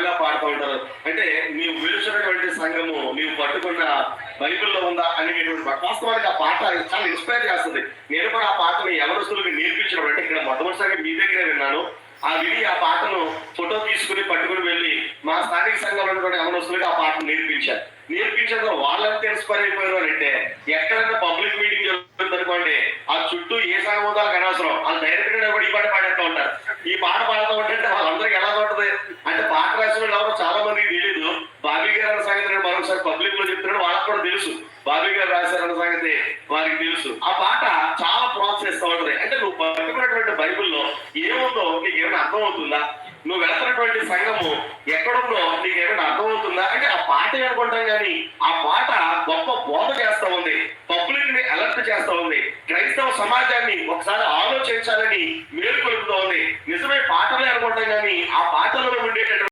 ఇలా పాడుతూ ఉంటారు. అంటే నీవు పిలుచున్నటువంటి సంఘము నీవు పట్టుకున్న బైబిల్లో ఉందా అనేటువంటి వాస్తవానికి ఆ పాట చాలా ఇన్స్పైర్ చేస్తుంది. నేను కూడా ఆ పాటని ఎవరస్తులకు నేర్పించడం అంటే ఇక్కడ మొట్టమొదటిసారిగా మీ దగ్గరే విన్నాను. ఆ విని ఆ పాటను ఫోటో తీసుకుని పట్టుకుని వెళ్ళి మా స్థానిక సంఘంలో ఉన్నటువంటి ఎవరస్తులకు ఆ పాటను నేర్పించారు. నేర్పించడం వాళ్ళంతా ఇన్స్పైర్ అయిపోయారు అని అంటే ఎక్కడైనా పబ్లిక్ మీటింగ్ జరుగుతుంది అనుకోండి, ఆ చుట్టూ ఏ సంఘం ఉందో అనవసరం, వాళ్ళు డైరెక్ట్ గా ఈ పాట పాడేస్తూ ఉంటారు. ఈ పాట పాడుతూ ఉంటే వాళ్ళందరికీ ఎలా ఉంటుంది అంటే పాట రాసిన వాళ్ళు ఎవరో చాలా మందికి తెలియదు. బాబీ గారు అన్న సంగతి నేను మరొకసారి పబ్లిక్ లో చెప్తున్నాడు, వాళ్ళకి కూడా తెలుసు బాబీ గారు రాశారన్న సంగతి వారికి తెలుసు. ఆ పాట చాలా ప్రోత్సహిస్తూ ఉంటుంది. అంటే నువ్వు పట్టుకున్నటువంటి బైబిల్లో ఏముందో నీకు ఏమైనా అర్థం అవుతుందా? నువ్వు వెళ్తున్నటువంటి సంఘము ఎక్కడుందో నీకు ఏమైనా అర్థమవుతుందా అంటే ఆ పాట అనుకుంటాం కానీ ఆ పాట గొప్ప బోధ చేస్తా ఉంది, పబ్లిక్ ని అలర్ట్ చేస్తా ఉంది, క్రైస్తవ సమాజాన్ని ఒకసారి ఆలోచించాలని మేలుకొలుపుతా ఉంది. నిజమే పాటలే అనుకుంటాం కానీ ఆ పాటలలో ఉండేటటువంటి